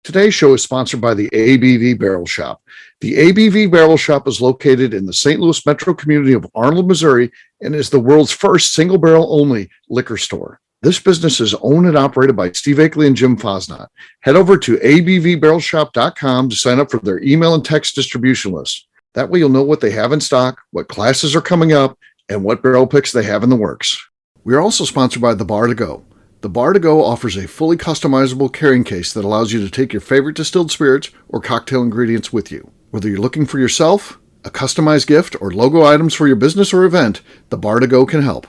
Today's show is sponsored by the ABV Barrel Shop. The ABV Barrel Shop is located in the St. Louis metro community of Arnold, Missouri, and is the world's first single barrel only liquor store. This business is owned and operated by Steve Akeley and Jim Fosnot. Head over to abvbarrelshop.com to sign up for their email and text distribution list. That way you'll know what they have in stock, what classes are coming up, and what barrel picks they have in the works. We are also sponsored by The Bar to Go. The Bar to Go offers a fully customizable carrying case that allows you to take your favorite distilled spirits or cocktail ingredients with you. Whether you're looking for yourself, a customized gift, or logo items for your business or event, The Bar to Go can help.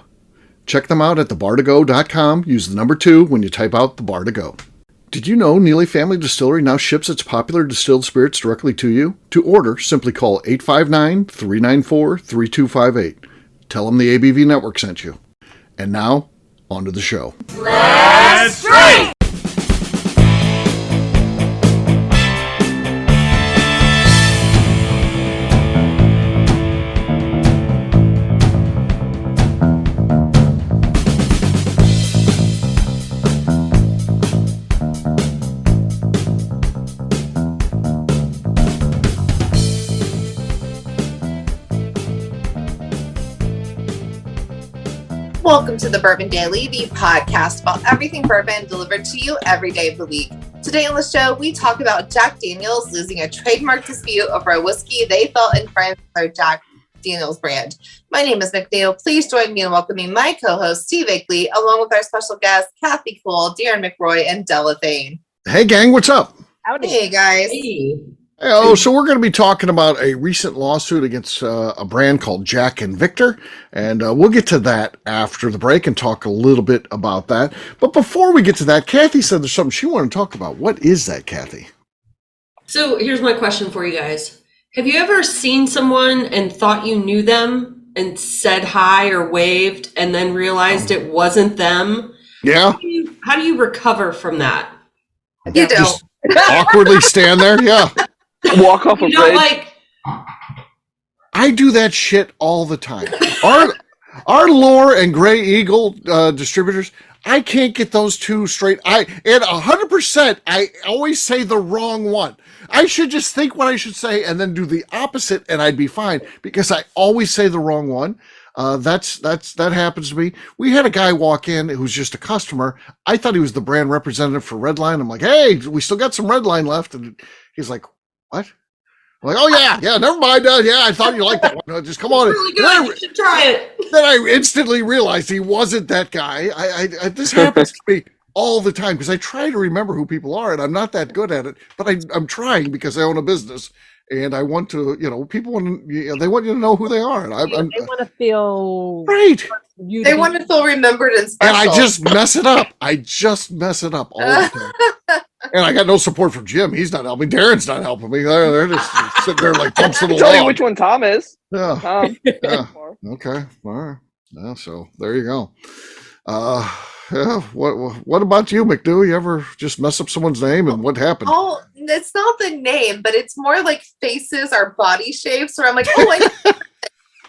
Check them out at thebar2go.com. Use the number 2 when you type out The Bar to Go. Did you know Neely Family Distillery now ships its popular distilled spirits directly to you? To order, simply call 859-394-3258. Tell them the ABV Network sent you. And now, on to the show. Let's drink! Welcome to the Bourbon Daily, the podcast about everything bourbon delivered to you every day of the week. Today on the show, we talk about Jack Daniel's losing a trademark dispute over a whiskey they felt infringed their Jack Daniel's brand. My name is McNew. Please join me in welcoming my co-host, Steve Akeley, along with our special guests, Kathy Cole, Darren McRoy, and Della. Hey, gang, what's up? Howdy. Hey, guys. Hey, so we're going to be talking about a recent lawsuit against a brand called Jack and Victor, and we'll get to that after the break and talk a little bit about that. But before we get to that, Kathy said there's something she wanted to talk about. What is that, Kathy? So here's my question for you guys. Have you ever seen someone and thought you knew them and said hi or waved and then realized it wasn't them? Yeah. How do you recover from that? You don't. Awkwardly stand there? Yeah. Walk off a bridge. I do that shit all the time. Our Lore and Gray Eagle distributors, I can't get those two straight. And 100%, I always say the wrong one. I should just think what I should say and then do the opposite, and I'd be fine because I always say the wrong one. That happens to me. We had a guy walk in who's just a customer. I thought he was the brand representative for Redline. I'm like, hey, we still got some Redline left, and he's like, what? I'm like, oh yeah, never mind. Yeah, I thought you liked that one. Just come on. It's really good. You should try it. Then I instantly realized he wasn't that guy. This happens to me all the time because I try to remember who people are, and I'm not that good at it. But I'm trying because I own a business, and I want to. People want to. They want you to know who they are, and they want to feel right. They want to feel remembered and special. And I just mess it up. all the time. And I got no support from Jim. He's not helping. Darren's not helping me. They're just sitting there like pumps in the Tell you which one Tom is. Yeah. Tom. Yeah. Okay. All right. Yeah, so there you go. Yeah. What about you, McNew? You ever just mess up someone's name, and what happened? Oh, it's not the name, but it's more like faces or body shapes where I'm like,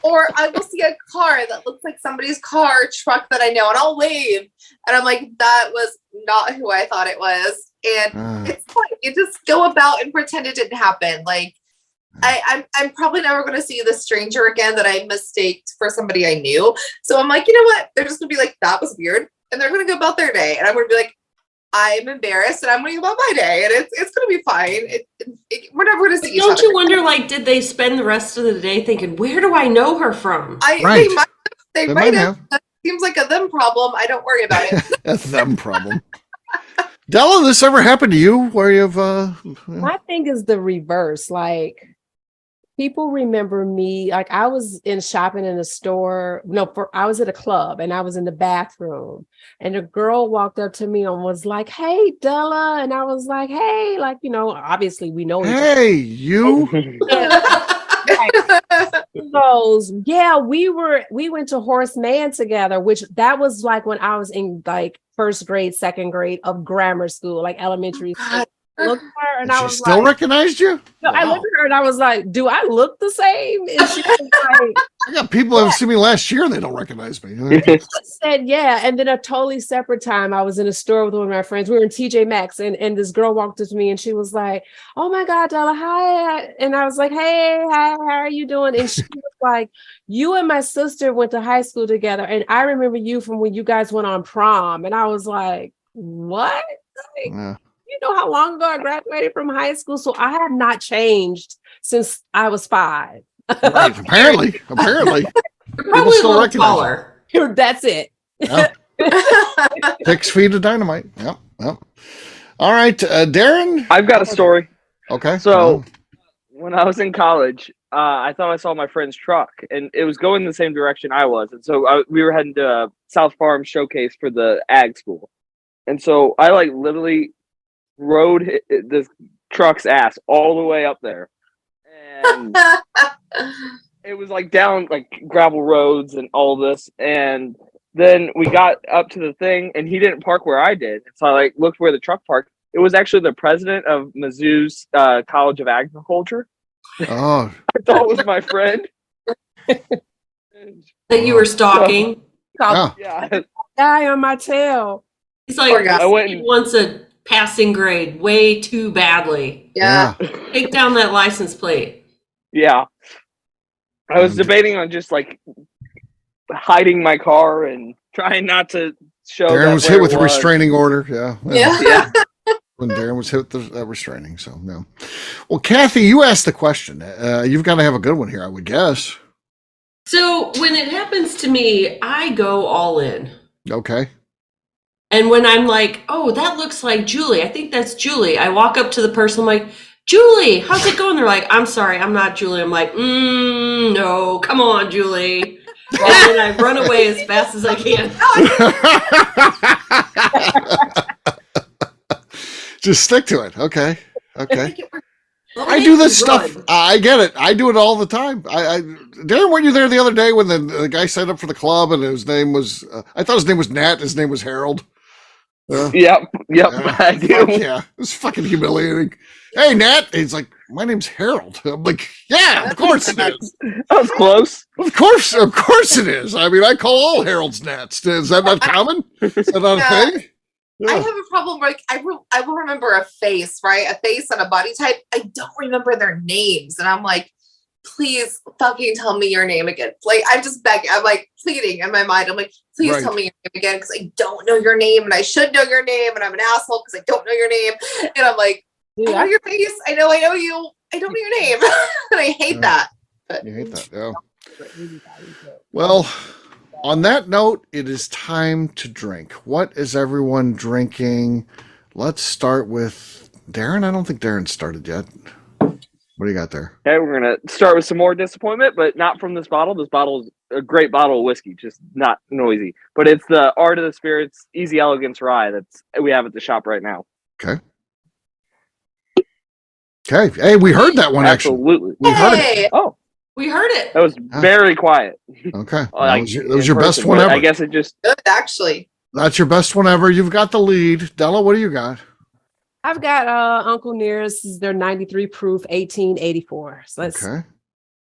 or I will see a car that looks like somebody's car, truck that I know, and I'll wave. And I'm like, that was not who I thought it was. And it's like, you just go about and pretend it didn't happen. Like, I'm probably never going to see this stranger again that I mistaked for somebody I knew. So I'm like, you know what? They're just going to be like, that was weird. And they're going to go about their day. And I'm going to be like, I'm embarrassed and I'm going to go about my day. And it's going to be fine. We're never going to see each other. Don't you wonder, did they spend the rest of the day thinking, where do I know her from? Right. They might have. That seems like a them problem. I don't worry about it. A them problem. Della, this ever happened to you where you've... My thing is the reverse. Like, people remember me, like I was shopping in a store. I was at a club and I was in the bathroom and a girl walked up to me and was like, hey, Della. And I was like, hey, obviously we know each other. Hey, you. He goes, yeah, we went to Horace Mann together, which that was like when I was in like first grade, second grade of grammar school, like elementary school. looked at her and And I she was still like, recognized you? no, I looked at her and I was like, do I look the same? And she was like, I got people that have seen me last year and they don't recognize me. she said, yeah. And then a totally separate time, I was in a store with one of my friends. We were in TJ Maxx and this girl walked up to me and she was like, oh my God, Della, hi. And I was like, hey, hi, how are you doing? And she was like, you and my sister went to high school together. And I remember you from when you guys went on prom. And I was like, what? Like, Yeah. you know how long ago I graduated from high school? So I have not changed since I was 5. Right. Apparently. You're probably a still little recognize taller. That's it. Yeah. 6 feet of dynamite. Yep. All right, Darren. I've got a story. Okay. So when I was in college, I thought I saw my friend's truck, and it was going the same direction I was. And so we were heading to South Farm showcase for the ag school. And so I like literally rode this truck's ass all the way up there. And it was like down like gravel roads and all this. And then we got up to the thing and he didn't park where I did. So I like looked where the truck parked. It was actually the president of Mizzou's College of Agriculture. Oh. I thought it was my friend. That you were stalking. Yeah. Yeah. Guy on my tail. He's like, I went he and- wants a passing grade way too badly. Yeah. Take down that license plate. Yeah. I was debating on just like hiding my car and trying not to show Darren that was where hit it with a was. restraining order. Yeah. Yeah. When Darren was hit with the restraining. So, no. Well, Kathy, you asked the question. You've got to have a good one here, I would guess. So when it happens to me, I go all in. Okay. And when I'm like, oh, that looks like Julie. I think that's Julie. I walk up to the person, I'm like, Julie, how's it going? They're like, I'm sorry, I'm not Julie. I'm like, no, come on, Julie. And then I run away as fast as I can. Just stick to it. Okay. Well, I do this stuff. I get it. I do it all the time. Darren, weren't you there the other day when the guy signed up for the club and his name was, I thought his name was Nat. His name was Harold. Yep, Yeah. I do. Fuck yeah. It's fucking humiliating. Hey, Nat. He's like, my name's Harold. I'm like, yeah, of course it is. That was close. Of course it is. I mean, I call all Harold's Nats. Is that not common? Is that not Yeah. a thing? I Yeah. have a problem where like, I will remember a face, right? A face and a body type. I don't remember their names. And I'm like, please fucking tell me your name again. Like, I'm just begging. I'm like pleading in my mind. I'm like, please Right. tell me your name again because I don't know your name and I should know your name and I'm an asshole because I don't know your name. And I'm like, Dude, I know your face. I know you. I don't know your name. And I hate Yeah. that. But You hate that. Yeah. Well, on that note, it is time to drink. What is everyone drinking? Let's start with Darren. I don't think Darren started yet. What do you got there? Okay, we're gonna start with some more disappointment, but not from this bottle. This bottle is a great bottle of whiskey, just not noisy. But it's the Art of the Spirits Easy Elegance Rye we have at the shop right now. Okay. Hey, we heard that one actually. Absolutely. We heard it. hey, Oh, We heard it. that was very quiet. Okay. Like, That was in your best person, one but ever. I guess it just good actually. That's your best one ever. You've got the lead. Della, what do you got? I've got Uncle Nearest. This is their 93 proof 1884. So that's Okay.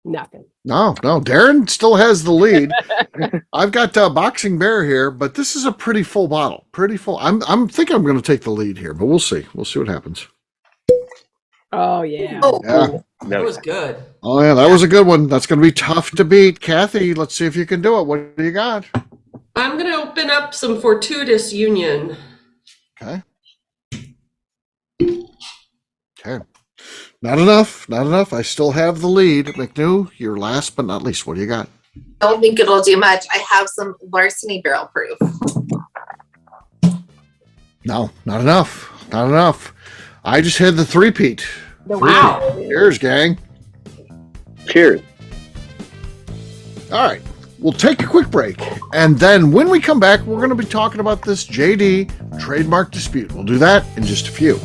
nothing. No. Darren still has the lead. I've got Boxing Bear here, but this is a pretty full bottle. Pretty full. I'm thinking I'm going to take the lead here, but we'll see. We'll see what happens. Oh yeah. Oh, Yeah. That was good. Oh yeah, that was a good one. That's going to be tough to beat. Kathy, let's see if you can do it. What do you got? I'm going to open up some Fortuitous Union. Okay. Not enough. I still have the lead. McNew, you're last but not least. What do you got? don't think it'll do much. I have some Larceny barrel proof. No, not enough. I just had the three-peat. Wow. Cheers, gang. cheers. All right, we'll take a quick break. And then when we come back, we're going to be talking about this JD trademark dispute. We'll do that in just a few.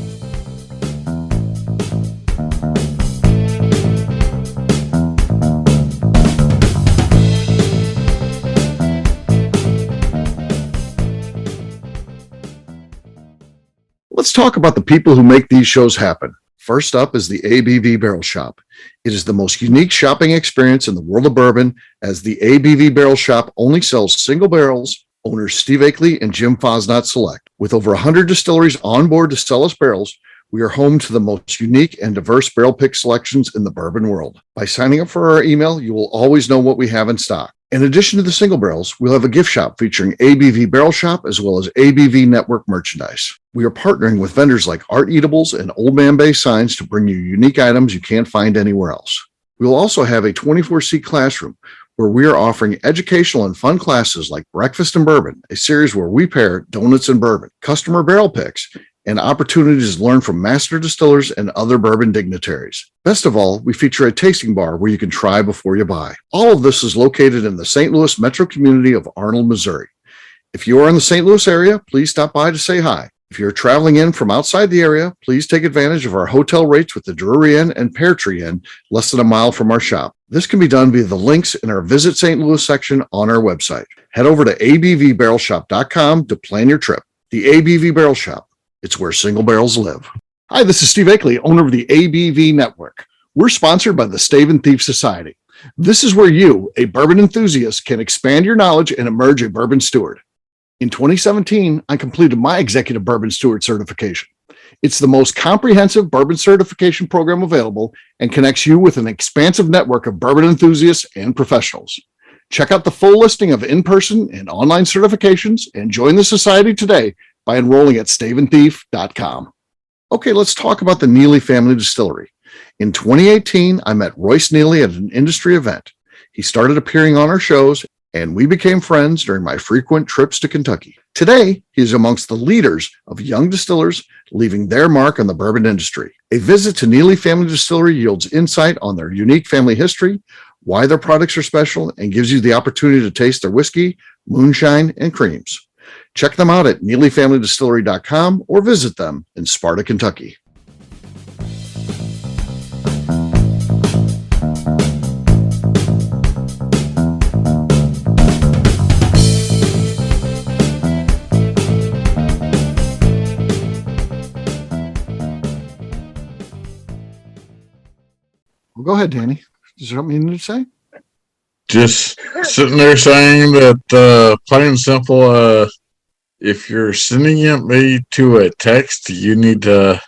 let's talk about the people who make these shows happen. First up is the ABV Barrel Shop. It is the most unique shopping experience in the world of bourbon, as the ABV Barrel Shop only sells single barrels. Owners Steve Akeley and Jim Fosnot select. With over 100 distilleries on board to sell us barrels, we are home to the most unique and diverse barrel pick selections in the bourbon world. By signing up for our email, you will always know what we have in stock. In addition to the single barrels, we'll have a gift shop featuring ABV Barrel Shop as well as ABV Network merchandise. We are partnering with vendors like Art Eatables and Old Man Bay Signs to bring you unique items you can't find anywhere else. We will also have a 24-seat classroom where we are offering educational and fun classes like Breakfast and Bourbon, a series where we pair donuts and bourbon, customer barrel picks, and opportunities to learn from master distillers and other bourbon dignitaries. Best of all, we feature a tasting bar where you can try before you buy. All of this is located in the St. Louis metro community of Arnold, Missouri. If you are in the St. Louis area, please stop by to say hi. If you're traveling in from outside the area, please take advantage of our hotel rates with the Drury Inn and Pear Tree Inn, less than a mile from our shop. This can be done via the links in our Visit St. Louis section on our website. Head over to abvbarrelshop.com to plan your trip. The ABV Barrel Shop. It's where single barrels live. Hi, this is Steve Akeley, owner of the ABV Network. We're sponsored by the Stave and Thief Society. This is where you, a bourbon enthusiast, can expand your knowledge and emerge a bourbon steward. In 2017, I completed my Executive Bourbon Steward certification. It's the most comprehensive bourbon certification program available and connects you with an expansive network of bourbon enthusiasts and professionals. Check out the full listing of in-person and online certifications and join the society today by enrolling at staveandthief.com. Okay, let's talk about the Neely Family Distillery. In 2018, I met Royce Neely at an industry event. He started appearing on our shows, and we became friends during my frequent trips to Kentucky. Today, he is amongst the leaders of young distillers leaving their mark on the bourbon industry. A visit to Neely Family Distillery yields insight on their unique family history, why their products are special, and gives you the opportunity to taste their whiskey, moonshine, and creams. Check them out at NeelyFamilyDistillery.com or visit them in Sparta, Kentucky. Well, go ahead, Danny. Is there something you need to say? Just sitting there saying that, plain and simple, if you're sending me to a text, you need to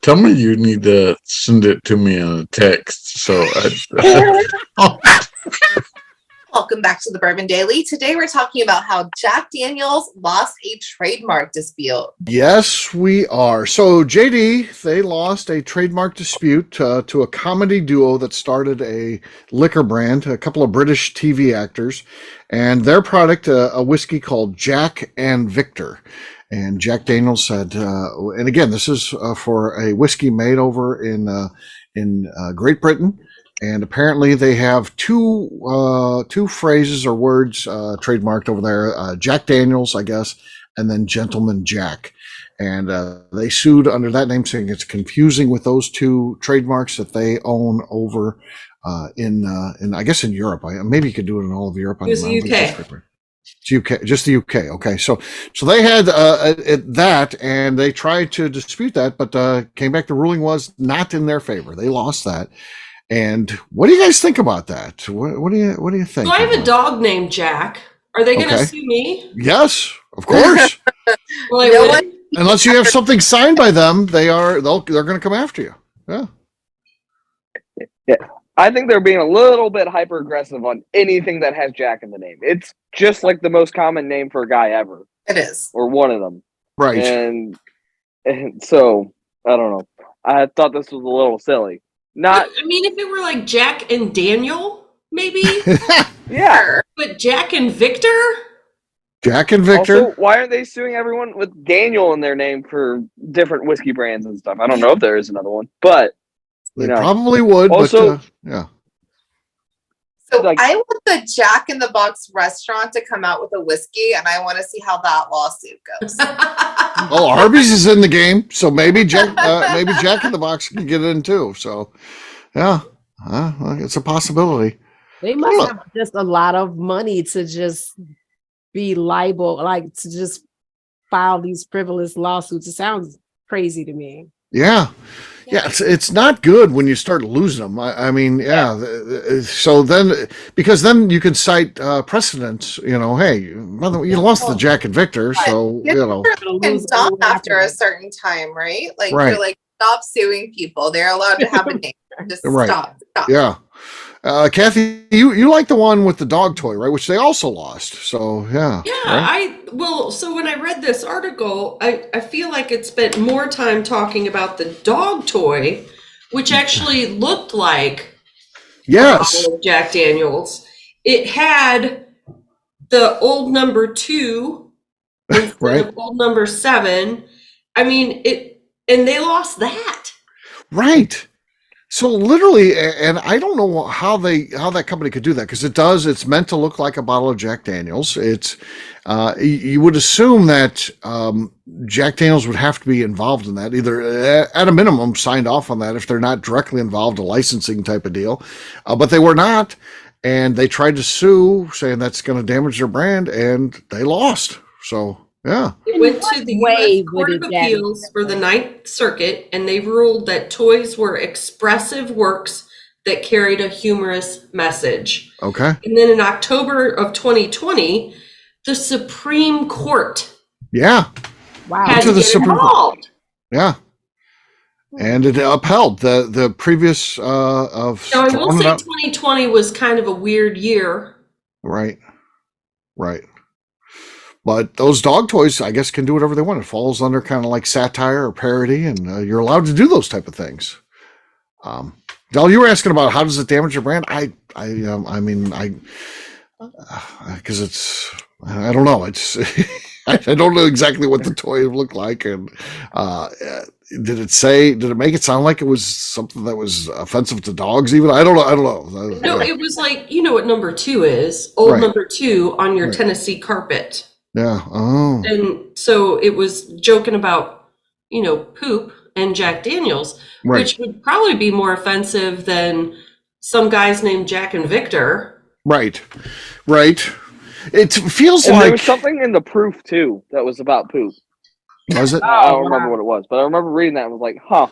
tell me you need to send it to me in a text. So Welcome back to the Bourbon Daily. Today we're talking about how Jack Daniel's lost a trademark dispute. Yes, we are. So JD, they lost a trademark dispute to a comedy duo that started a liquor brand, a couple of British TV actors, and their product, a whiskey called Jack and Victor. And Jack Daniel's said, and again, this is for a whiskey made over in Great Britain. And apparently they have two phrases or words trademarked over there, Jack Daniels, I guess, and then Gentleman Jack. And they sued under that name, saying it's confusing with those two trademarks that they own over in I guess in Europe. Maybe you could do it in all of Europe. It's the UK. It's UK, just the UK. Okay, so they had that, and they tried to dispute that, but came back. The ruling was not in their favor. They lost that. And what do you guys think about that? What do you think? So I have a dog named Jack. Are they going to sue me? Yes, of course. Well, Unless you have something signed by them, they're going to come after you. Yeah. Yeah. I think they're being a little bit hyper aggressive on anything that has Jack in the name. It's just like the most common name for a guy ever. It is. Or one of them. Right. And so I don't know. I thought this was a little silly. Not. I mean, if it were like Jack and Daniel, maybe. Yeah. But Jack and Victor? Jack and Victor. Also, why aren't they suing everyone with Daniel in their name for different whiskey brands and stuff? I don't know if there is another one, but They probably would. Also, but, yeah. So I want the Jack in the Box restaurant to come out with a whiskey, and I want to see how that lawsuit goes. Well, Arby's is in the game, so maybe Jack in the Box can get in too. So, yeah, it's a possibility. They must have just a lot of money to just be liable, like to just file these frivolous lawsuits. It sounds crazy to me. Yeah. Yeah, it's not good when you start losing them. I mean, yeah. So then, because then you can cite precedents. You know, hey, mother, you lost the Jack and Victor, so you know. And stop after a certain time, right? Like Right. you're like, stop suing people. They're allowed to have a name. Just Right. stop. Yeah. Kathy, you like the one with the dog toy, right? Which they also lost. So yeah. Yeah, Right? so when I read this article, I feel like it spent more time talking about the dog toy, which actually looked like Yes. a bottle of Jack Daniels. It had the old number 2 instead Right. of old number 7. I mean, and they lost that. Right. So literally, and I don't know how that company could do that, because it's meant to look like a bottle of Jack Daniels. It's you would assume that Jack Daniels would have to be involved in that, either at a minimum signed off on that if they're not directly involved, a licensing type of deal, but they were not, and they tried to sue, saying that's going to damage their brand, and they lost. So yeah. It went to the U.S. Court of Appeals for the Ninth Circuit, and they ruled that toys were expressive works that carried a humorous message. Okay. And then in October of 2020, the Supreme Court Yeah. Wow. had to get involved. Yeah. And it upheld the previous of. Now, I will say 2020 was kind of a weird year. Right. Right. But those dog toys, I guess, can do whatever they want. It falls under kind of like satire or parody, and you're allowed to do those type of things. Della, you were asking about how does it damage your brand? Because it's, I don't know. It's, I don't know exactly what the toy looked like, and did it make it sound like it was something that was offensive to dogs? Even I don't know. No, it was like, you know what number 2 is? Old number 2 on your Tennessee carpet. Yeah. Oh. And so it was joking about, poop and Jack Daniels, which would probably be more offensive than some guys named Jack and Victor. Right. It feels and like there was something in the proof too that was about poop. Was it? I don't remember what it was, but I remember reading that and was like, huh.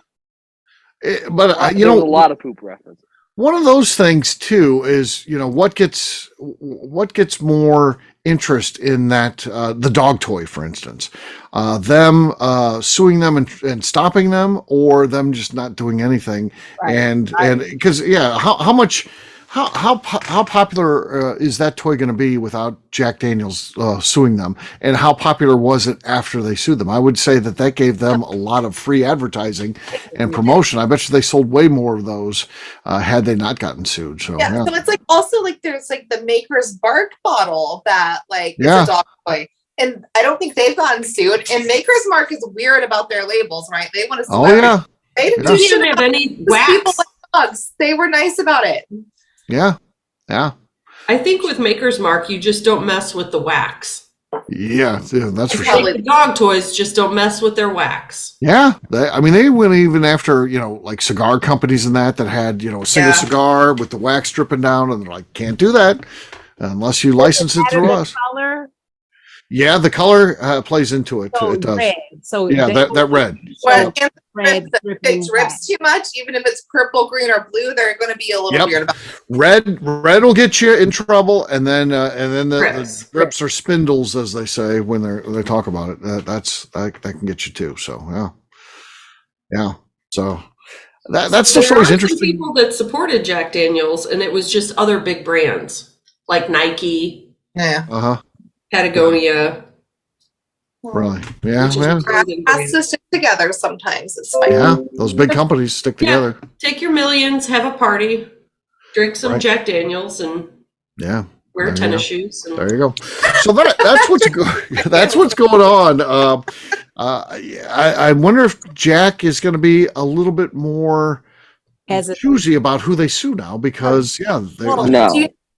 But there was a lot of poop references. One of those things too is, what gets more interest in that, the dog toy, for instance, them suing them and stopping them, or them just not doing anything. Right. And because how popular is that toy going to be without Jack Daniels suing them? And how popular was it after they sued them? I would say that gave them a lot of free advertising and promotion. I bet you they sold way more of those had they not gotten sued. So so it's like also like there's like the Maker's Bark bottle that is a dog toy. And I don't think they've gotten sued. And Maker's Mark is weird about their labels, right? They want to sue. Oh yeah. They didn't have any wax. People like dogs. They were nice about it. Yeah. I think with Maker's Mark, you just don't mess with the wax. Yeah, that's for sure. sure. The dog toys just don't mess with their wax. Yeah, they went even after like cigar companies and that had a single cigar with the wax dripping down, and they're like, can't do that unless you license it through us. Color? Yeah, the color plays into it. So it does. Red. So yeah, that red. Well, so red if it drips too much, even if it's purple, green, or blue, they're going to be a little weird about it. Red will get you in trouble, and then the drips or spindles, as they say when they talk about it. That can get you too. So yeah. So that's stuff's always interesting. People that supported Jack Daniels, and it was just other big brands like Nike. Yeah. Patagonia. Really? Yeah. Has to stick together sometimes. It's fine. Yeah, those big companies stick together. Take your millions, have a party, drink some Jack Daniels, and wear tennis shoes. And there you go. So that's what's going on. I wonder if Jack is going to be a little bit more choosy about who they sue now, because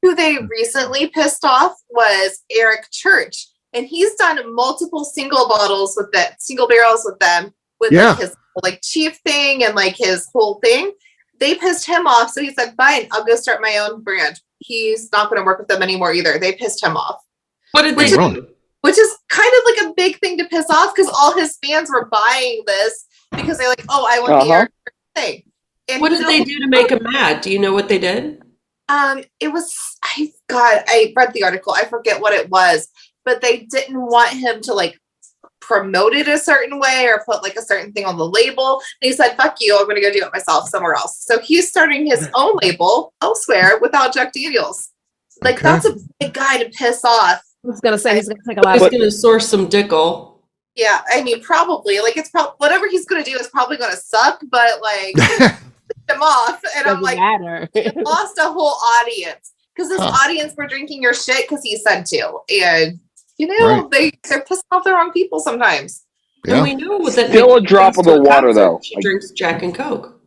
who they recently pissed off was Eric Church, and he's done multiple single barrels with them with his chief thing and his whole thing. They pissed him off, so he said, fine, I'll go start my own brand. He's not going to work with them anymore either. They pissed him off. What did they do? Which is kind of like a big thing to piss off, because all his fans were buying this because they're like, oh, I want the Eric thing. And What did they do to make him mad? Do you know what they did? It was, I read the article. I forget what it was, but they didn't want him to like promote it a certain way or put like a certain thing on the label. And he said, fuck you, I'm going to go do it myself somewhere else. So he's starting his own label elsewhere without Jack Daniels. Like, that's a big guy to piss off. I was going to say, he's going to take a lot He's of. going to source some dickle. Yeah, I mean, probably. Like, it's probably, whatever he's going to do is probably going to suck, but like, him off. And I'm like, matter. you lost a whole audience because this audience were drinking your shit because he said to. And, you know, they're pissing off the wrong people sometimes. Yeah. And we know that still a drop of the water, though. She drinks Jack and Coke.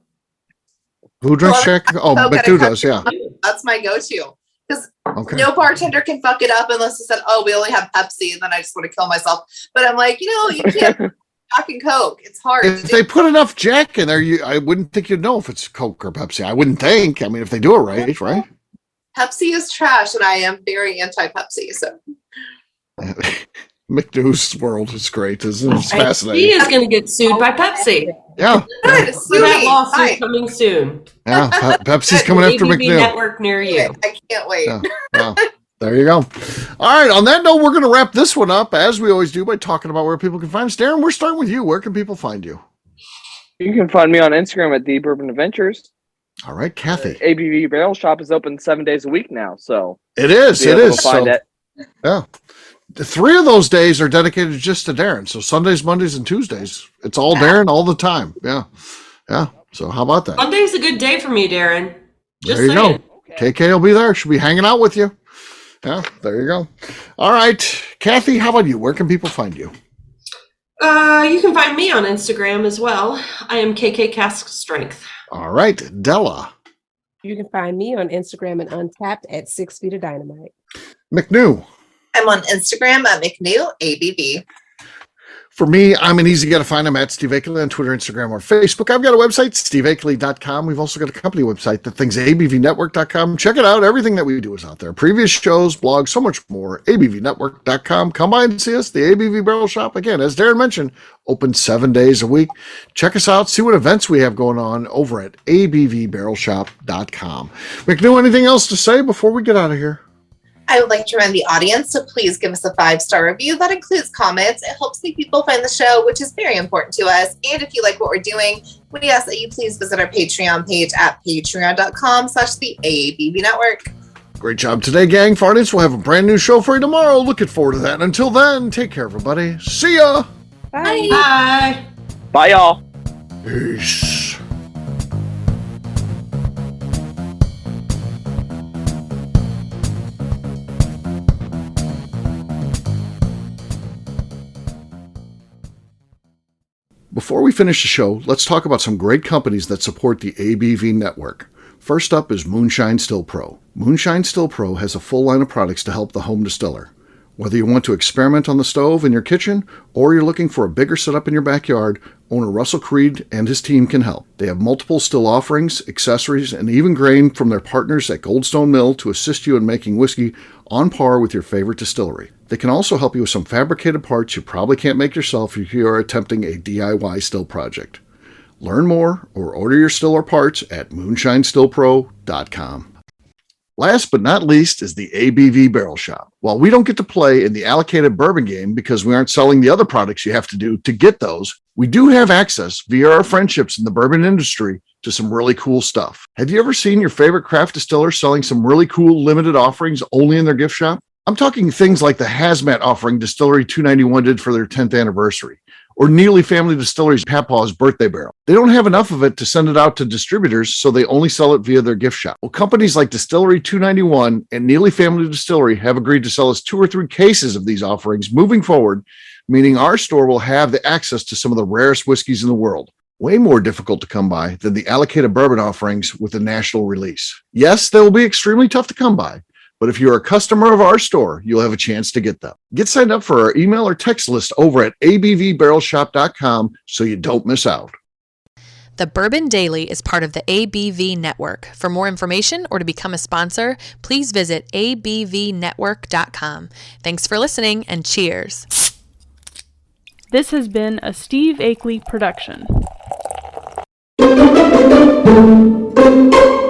Who drinks Jack? Oh, McNew does, yeah. That's my go-to. Because no bartender can fuck it up unless they said, oh, we only have Pepsi, and then I just want to kill myself. But I'm like, you know, you can't Jack and Coke. It's hard. If they put enough Jack in there, I wouldn't think you'd know if it's Coke or Pepsi. I wouldn't think. I mean, if they do it right? Pepsi is trash, and I am very anti-Pepsi, so. McNew's world is great, isn't it? It's fascinating. He is going to get sued by Pepsi. Yeah. Good. So that lawsuit coming soon. Yeah, Pepsi's coming after ABV McNew. Network near you. I can't wait. Yeah. There you go. All right. On that note, we're going to wrap this one up, as we always do, by talking about where people can find us. Darren, we're starting with you. Where can people find you? You can find me on Instagram at The Bourbon Adventures. All right, Kathy. ABV Barrel Shop is open 7 days a week now, so it is. Find it. Yeah. The 3 of those days are dedicated just to Darren. So Sundays, Mondays, and Tuesdays. It's all Darren all the time. Yeah. Yeah. So how about that? Monday's a good day for me, Darren. Just there you saying. go. KK will be there. She'll be hanging out with you. Yeah, there you go. All right. Kathy, how about you? Where can people find you? You can find me on Instagram as well. I am KK Cask Strength. All right. Della. You can find me on Instagram and Untapped at 6 Feet of Dynamite. McNew. I'm on Instagram at McNew ABV. For me, I'm an easy guy to find. I'm at Steve Akeley on Twitter, Instagram, or Facebook. I've got a website, steveakeley.com. We've also got a company website, the thing's abvnetwork.com. Check it out. Everything that we do is out there. Previous shows, blogs, so much more. abvnetwork.com. Come by and see us. The ABV Barrel Shop, again, as Darren mentioned, open 7 days a week. Check us out. See what events we have going on over at abvbarrelshop.com. McNew, anything else to say before we get out of here? I would like to remind the audience to please give us a 5-star review. That includes comments. It helps make people find the show, which is very important to us. And if you like what we're doing, we ask that you please visit our Patreon page at patreon.com/the ABV Network. Great job today, gang. For audience, we'll have a brand new show for you tomorrow. Looking forward to that. And until then, take care, everybody. See ya. Bye. Bye. Bye, y'all. Peace. Before we finish the show, let's talk about some great companies that support the ABV network. First up is Moonshine Still Pro. Moonshine Still Pro has a full line of products to help the home distiller. Whether you want to experiment on the stove in your kitchen or you're looking for a bigger setup in your backyard, owner Russell Creed and his team can help. They have multiple still offerings, accessories, and even grain from their partners at Goldstone Mill to assist you in making whiskey on par with your favorite distillery. They can also help you with some fabricated parts you probably can't make yourself if you are attempting a DIY still project. Learn more or order your still or parts at moonshinestillpro.com. Last but not least is the ABV Barrel Shop. While we don't get to play in the allocated bourbon game because we aren't selling the other products you have to do to get those, we do have access via our friendships in the bourbon industry to some really cool stuff. Have you ever seen your favorite craft distiller selling some really cool limited offerings only in their gift shop? I'm talking things like the Hazmat offering Distillery 291 did for their 10th anniversary, or Neely Family Distillery's Papaw's birthday barrel. They don't have enough of it to send it out to distributors, so they only sell it via their gift shop. Well, companies like Distillery 291 and Neely Family Distillery have agreed to sell us 2 or 3 cases of these offerings moving forward, meaning our store will have the access to some of the rarest whiskeys in the world. Way more difficult to come by than the allocated bourbon offerings with a national release. Yes, they will be extremely tough to come by, but if you're a customer of our store, you'll have a chance to get them. Get signed up for our email or text list over at abvbarrelshop.com so you don't miss out. The Bourbon Daily is part of the ABV Network. For more information or to become a sponsor, please visit abvnetwork.com. Thanks for listening and cheers. This has been a Steve Akeley production. Bye.